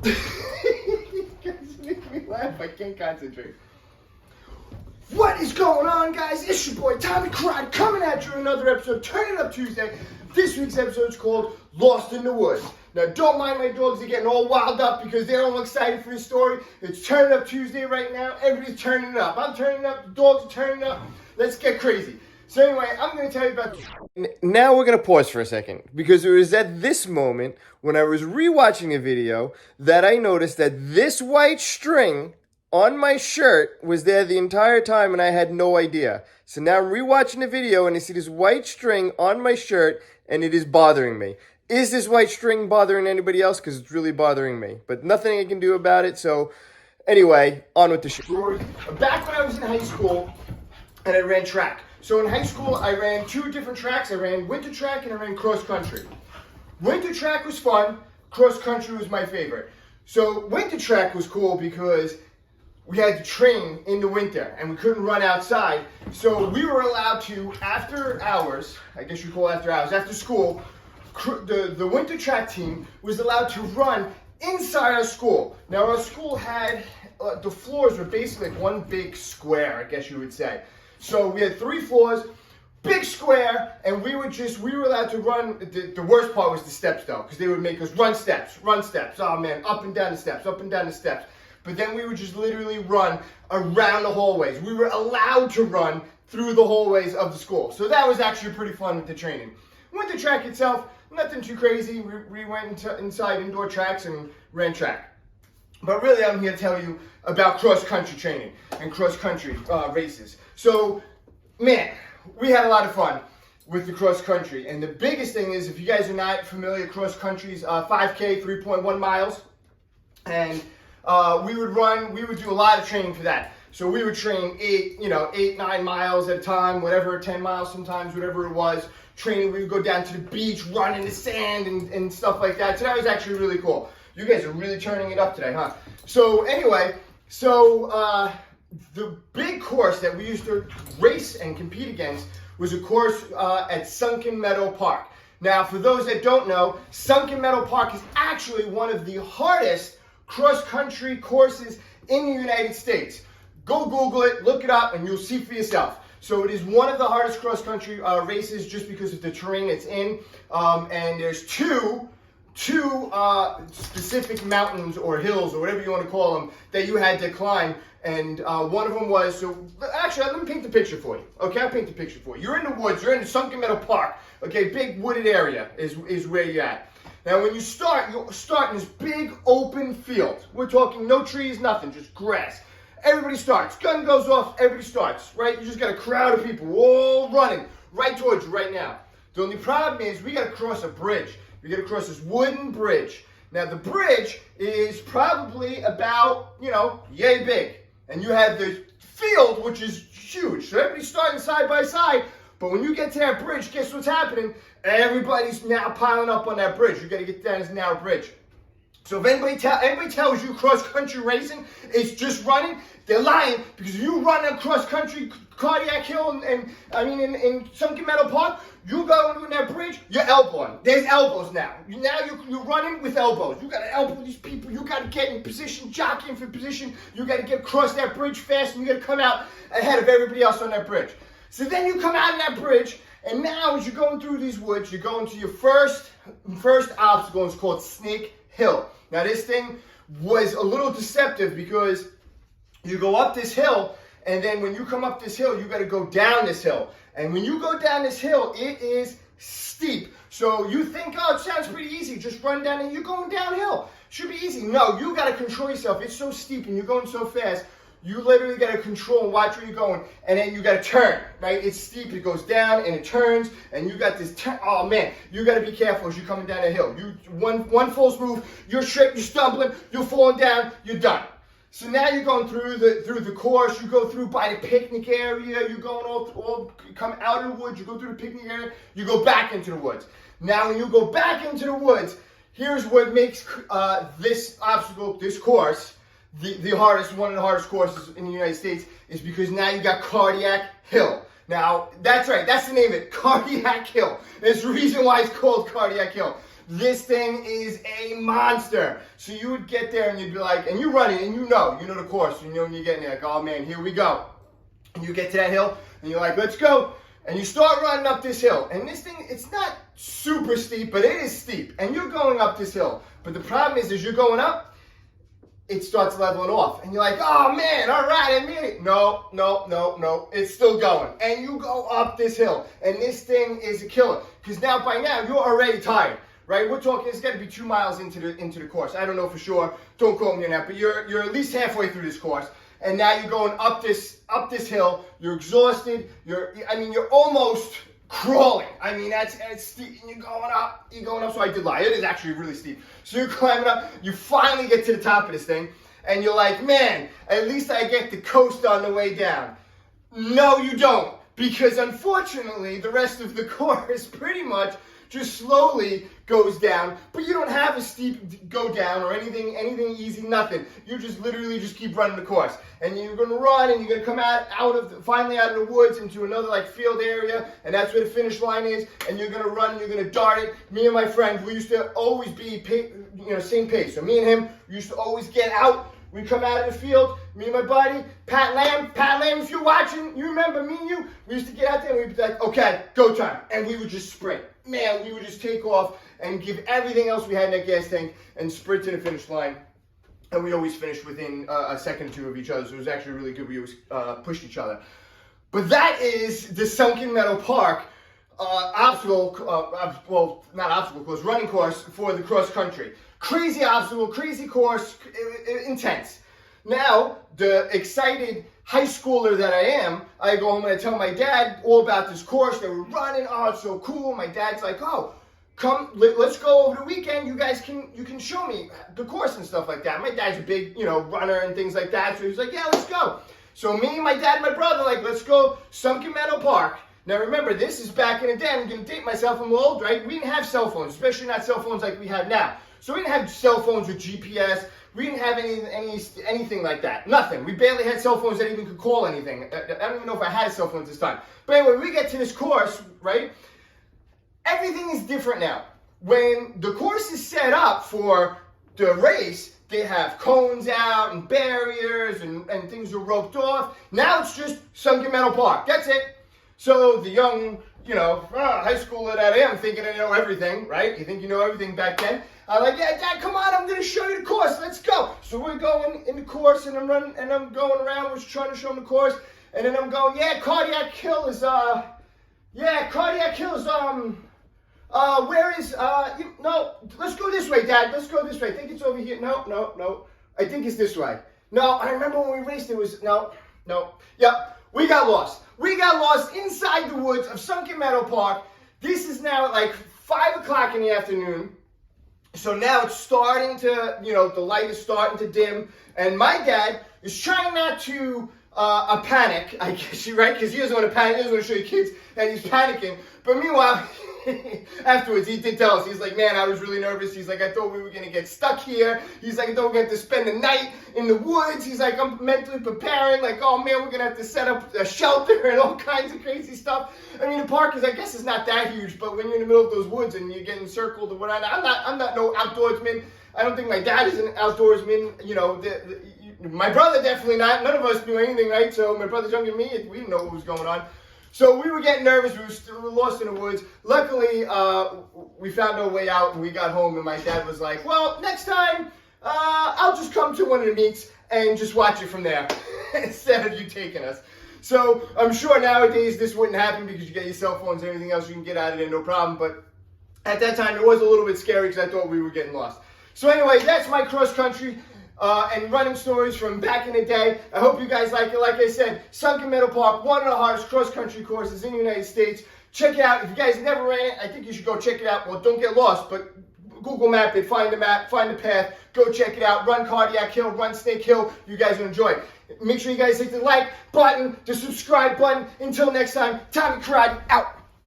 You guys make me laugh. I can't concentrate. What is going on, guys? It's your boy Tommy Karate coming at you with another episode. Turn It Up Tuesday. This week's episode is called Lost in the Woods. Now, don't mind my dogs. They're getting all wild up because they're all excited for the story. It's Turn It Up Tuesday right now. Everybody's turning it up. I'm turning it up. The dogs are turning it up. Let's get crazy. So anyway, I'm going to tell you about... Now we're going to pause for a second because it was at this moment when I was rewatching a video that I noticed that this white string on my shirt was there the entire time and I had no idea. So now I'm rewatching the video and I see this white string on my shirt and it is bothering me. Is this white string bothering anybody else? Because it's really bothering me. But nothing I can do about it. So anyway, on with the show. Back when I was in high school and I ran track. So in high school I ran two different tracks. I ran winter track and I ran cross country. Winter track was fun. Cross country was my favorite. So winter track was cool because we had to train in the winter and we couldn't run outside. So we were allowed to, after hours, I guess you call it after hours, after school, the winter track team was allowed to run inside our school. Now our school had, the floors were basically like one big square, I guess you would say. So we had 3 floors, big square, and we were allowed to run. The worst part was the steps though, because they would make us run steps. Oh man, up and down the steps. But then we would just literally run around the hallways. We were allowed to run through the hallways of the school. So that was actually pretty fun with the training. Winter track itself, nothing too crazy. We went inside indoor tracks and ran track. But really I'm here to tell you about cross-country training and cross-country races. So, man, we had a lot of fun with the cross-country. And the biggest thing is, if you guys are not familiar, cross-country is 5K, 3.1 miles. And we would do a lot of training for that. So we would train 8, 9 miles at a time, whatever, 10 miles sometimes, whatever it was. Training, we would go down to the beach, run in the sand and stuff like that. So that was actually really cool. You guys are really turning it up today, huh? So anyway, the big course that we used to race and compete against was a course at Sunken Meadow Park. Now, for those that don't know, Sunken Meadow Park is actually one of the hardest cross-country courses in the United States. Go Google it, look it up, and you'll see for yourself. So it is one of the hardest cross-country races just because of the terrain it's in. And there's two specific mountains or hills or whatever you want to call them that you had to climb. And one of them was, actually, let me paint the picture for you. Okay, I'll paint the picture for you. You're in the woods, you're in the Sunken Meadow Park. Okay, big wooded area is where you're at. Now, when you start, you'll start in this big open field. We're talking no trees, nothing, just grass. Everybody starts. Gun goes off, everybody starts, right? You just got a crowd of people all running right towards you right now. The only problem is we got to cross a bridge. We got to cross this wooden bridge. Now, the bridge is probably about, yay big. And you have the field, which is huge. So everybody's starting side by side. But when you get to that bridge, guess what's happening? Everybody's now piling up on that bridge. You got to get down this narrow bridge. So if anybody tells you cross-country racing is just running, they're lying, because if you run a cross-country cardiac hill in Sunken Meadow Park, you go on that bridge, you're elbowing. There's elbows now. Now you're running with elbows. You got to elbow these people. You got to get in position, jockeying for position. You got to get across that bridge fast, and you got to come out ahead of everybody else on that bridge. So then you come out of that bridge, and now as you're going through these woods, you're going to your first obstacle. It's called Snake Hill. Now this thing was a little deceptive because you go up this hill, and then when you come up this hill, you got to go down this hill. And when you go down this hill, it is steep. So you think, oh, it sounds pretty easy. Just run down and you're going downhill. Should be easy. No, you got to control yourself. It's so steep and you're going so fast. You literally got to control and watch where you're going, and then you got to turn, right? It's steep, it goes down, and it turns, and you got this turn. Oh, man, you got to be careful as you're coming down the hill. One false move, you're tripped, you're stumbling, you're falling down, you're done. So now you're going through the course, you go through by the picnic area, you're going all come out of the woods, you go through the picnic area, you go back into the woods. Now, when you go back into the woods, here's what makes this obstacle, this course, one of the hardest courses in the United States, is because now you got Cardiac Hill. Now, that's right, that's the name of it, Cardiac Hill. There's a reason why it's called Cardiac Hill. This thing is a monster. So you would get there and you'd be like, and you're running and you know the course. You know when you're getting there, like, oh man, here we go. And you get to that hill and you're like, let's go. And you start running up this hill. And this thing, it's not super steep, but it is steep. And you're going up this hill. But the problem is, as you're going up, it starts leveling off. And you're like, oh man, all right, I made it. No, it's still going. And you go up this hill. And this thing is a killer. Because by now, you're already tired, right? We're talking, it's got to be 2 miles into the course. I don't know for sure. Don't quote me on that. But you're at least halfway through this course. And now you're going up this hill. You're exhausted. You're almost crawling. I mean, that's steep. And you're going up. So I did lie. It is actually really steep. So you're climbing up. You finally get to the top of this thing. And you're like, man, at least I get to coast on the way down. No, you don't. Because unfortunately, the rest of the course pretty much just slowly goes down, but you don't have a steep go down or anything easy, nothing. You just literally just keep running the course. And you're gonna run and you're gonna come finally out of the woods into another like field area, and that's where the finish line is, and you're gonna run and you're gonna dart it. Me and my friend, we used to always be same pace. So me and him, we used to always get out. We come out of the field, me and my buddy, Pat Lamb, if you're watching, you remember me and you, we used to get out there and we'd be like, okay, go time. And we would just sprint. Man, we would just take off and give everything else we had in that gas tank and sprint to the finish line. And we always finished within a second or two of each other. So it was actually really good. We always pushed each other. But that is the Sunken Meadow Park running course for the cross country. Crazy obstacle, crazy course, intense. Now, the excited high schooler that I am, I go home and I tell my dad all about this course. They were running. Oh, it's so cool. My dad's like, oh, come, let's go over the weekend. You can show me the course and stuff like that. My dad's a big, runner and things like that. So he's like, yeah, let's go. So me, my dad, and my brother, like, let's go Sunken Meadow Park. Now remember, this is back in the day. I'm going to date myself. I'm old, right? We didn't have cell phones, especially not cell phones like we have now. So we didn't have cell phones with GPS. We didn't have anything like that. Nothing. We barely had cell phones that even could call anything. I don't even know if I had a cell phone at this time. But anyway, we get to this course, right? Everything is different now. When the course is set up for the race, they have cones out and barriers and things are roped off. Now it's just Sunken Meadow Park. That's it. So the young, high schooler that I am, thinking I know everything, right? You think you know everything back then? I'm like, yeah, Dad, come on, I'm going to show you the course. Let's go. So we're going in the course, and I'm running, and I'm going around. We're trying to show him the course, and then I'm going, cardiac kill is, where is, no, let's go this way, Dad. Let's go this way. I think it's over here. No. I think it's this way. No, I remember when we raced, it was, no. Yep, we got lost. We got lost inside the woods of Sunken Meadow Park. This is now at like 5 o'clock in the afternoon. So now it's starting to, the light is starting to dim. And my dad is trying not to panic, I guess, right? Because he doesn't want to panic. He doesn't want to show you kids that he's panicking. But meanwhile, afterwards, he did tell us. He's like, man, I was really nervous. He's like, I thought we were going to get stuck here. He's like, I thought we were going to have to spend the night in the woods. He's like, I'm mentally preparing. Like, oh, man, we're going to have to set up a shelter and all kinds of crazy stuff. I mean, the park is, I guess, is not that huge. But when you're in the middle of those woods and you're getting circled or whatnot, I'm not no outdoorsman. I don't think my dad is an outdoorsman. My brother definitely not. None of us knew anything, right? So my brother's younger than me. We didn't know what was going on. So we were getting nervous. We were lost in the woods. Luckily, we found our way out and we got home. And my dad was like, well, next time, I'll just come to one of the meets and just watch it from there instead of you taking us. So I'm sure nowadays this wouldn't happen because you get your cell phones and everything else. You can get out of there, no problem. But at that time, it was a little bit scary because I thought we were getting lost. So anyway, that's my cross country and running stories from back in the day. I hope you guys like it. Like I said, Sunken Meadow Park, one of the hardest cross-country courses in the United States. Check it out. If you guys never ran it, I think you should go check it out. Well, don't get lost, but Google map it, find the map, find the path, go check it out. Run Cardiac Hill, run Snake Hill. You guys will enjoy it. Make sure you guys hit the like button, the subscribe button. Until next time, Tommy Karate out.